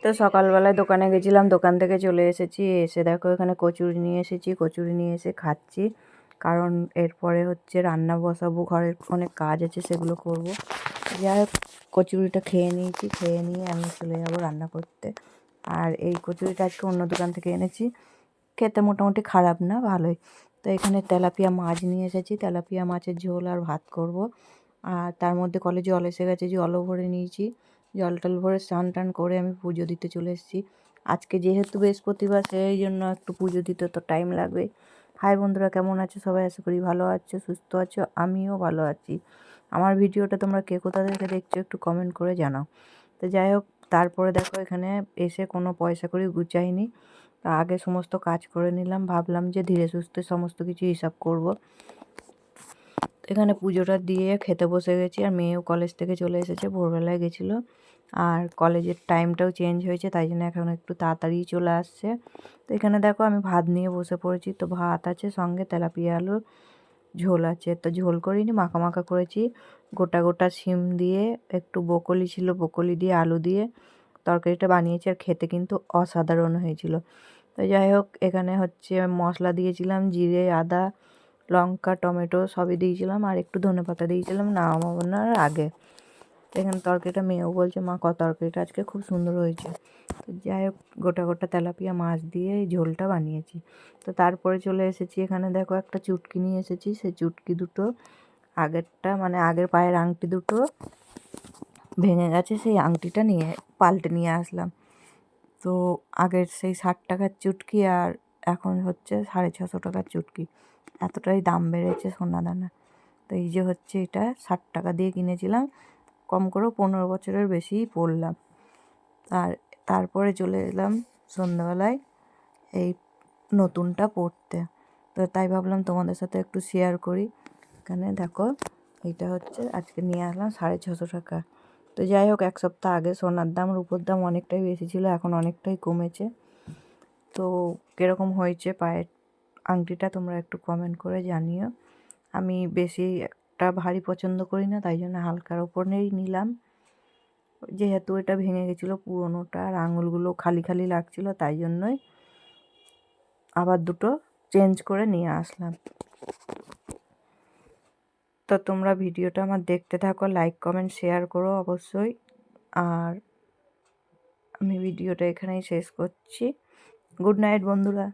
তো সকালবেলায় দোকানে গেছিলাম, দোকান থেকে চলে এসেছি, এসে দেখো এখানে কচুরি নিয়ে এসেছি, কচুরি নিয়ে এসে খাচ্ছি। কারণ এরপরে হচ্ছে রান্না বসাবো, ঘরের অনেক কাজ আছে সেগুলো করব। যাই হোক কচুরিটা খেয়ে নিয়েছি, খেয়ে নিয়ে আমি চলে যাব রান্না করতে। আর এই কচুরিটা আজকে অন্য দোকান থেকে এনেছি, খেতে মোটামুটি খারাপ না, ভালোই। তো এখানে তেলাপিয়া মাছ নিয়ে এসেছি, তেলাপিয়া মাছের ঝোল আর ভাত করব। আর তার মধ্যে কলে জল এসে গেছে, জলও ভরে নিয়েছি। জল টল ভরে স্নান টান করে আমি পুজো দিতে চলে এসেছি। আজকে যেহেতু বৃহস্পতিবার সেই জন্য একটু পুজো দিতে তো টাইম লাগবে। হাই বন্ধুরা, কেমন আছো সবাই? আশা করি ভালো আছো, সুস্থ আছো, আমিও ভালো আছি। আমার ভিডিওটা তোমরা কে কোথা থেকে দেখছো একটু কমেন্ট করে জানাও। তো যাই হোক, তারপরে দেখো এখানে এসে কোনো পয়সা করি গুছাইনি, তা আগে সমস্ত কাজ করে নিলাম, ভাবলাম যে ধীরে সুস্থে সমস্ত কিছু হিসাব করব। এখানে পুজোটা দিয়ে খেতে বসে গেছি। আর মেয়েও কলেজ থেকে চলে এসেছে, ভোরবেলায় গেছিলো। আর কলেজের টাইমটাও চেঞ্জ হয়েছে, তাই জন্য এখন একটু তাড়াতাড়ি চলে আসছে। তো এখানে দেখো আমি ভাত নিয়ে বসে পড়েছি। তো ভাত আছে, সঙ্গে তেলাপিয়া আলুর ঝোল আছে। তো ঝোল করিনি, মাখা মাখা করেছি। গোটা গোটা শিম দিয়ে, একটু বকলি ছিল, বকলি দিয়ে আলু দিয়ে তরকারিটা বানিয়েছি। আর খেতে কিন্তু অসাধারণ হয়েছিল। তো যাই হোক, এখানে হচ্ছে মশলা দিয়েছিলাম, জিরে, আদা, লঙ্কা, টমেটো সবই দিয়েছিলাম, আর একটু ধনেপাতা দিয়েছিলাম নামানোর আগে। এখানে তরকারিটা মেয়েও বলছে, মা তরকারিটা আজকে খুব সুন্দর হয়েছে। তো যাই হোক, গোটা গোটা তেলাপিয়া মাছ দিয়ে এই ঝোলটা বানিয়েছি। তো তারপরে চলে এসেছি, এখানে দেখো একটা চুটকি নিয়ে এসেছি। সেই চুটকি দুটো, আগেরটা মানে আগের পায়ের আংটি দুটো ভেঙে গেছে, সেই আংটিটা নিয়ে পাল্টে নিয়ে আসলাম। তো আগের সেই 60 টাকার চুটকি আর এখন হচ্ছে 650 টাকার চুটকি, এতটাই দাম বেড়েছে সোনা দানা। তো এই যে হচ্ছে এটা 60 টাকা দিয়ে কিনেছিলাম, কম করেও 15 বছরের বেশিই পড়লাম। আর তারপরে চলে এলাম সন্ধ্যাবেলায় এই নতুনটা পড়তে। তো তাই ভাবলাম তোমাদের সাথে একটু শেয়ার করি। এখানে দেখো, এইটা হচ্ছে আজকে নিয়ে আসলাম 650 টাকা। তো যাই হোক, এক সপ্তাহ আগে সোনার দাম রূপোর দাম অনেকটাই বেশি ছিল, এখন অনেকটাই কমেছে। তো কীরকম হয়েছে পায়ের আংটিটা তোমরা একটু কমেন্ট করে জানিও। আমি বেশি একটা ভারী পছন্দ করি না, তাই জন্য হালকার ওপরেই নিলাম। যেহেতু এটা ভেঙে গেছিলো পুরোনোটা, আর আঙুলগুলো খালি খালি লাগছিলো, তাই জন্যই আবার দুটো চেঞ্জ করে নিয়ে আসলাম। তো তোমরা ভিডিওটা আমার দেখতে থাকো, লাইক কমেন্ট শেয়ার করো অবশ্যই। আর আমি ভিডিওটা এখানেই শেষ করছি। গুড নাইট বন্ধুরা।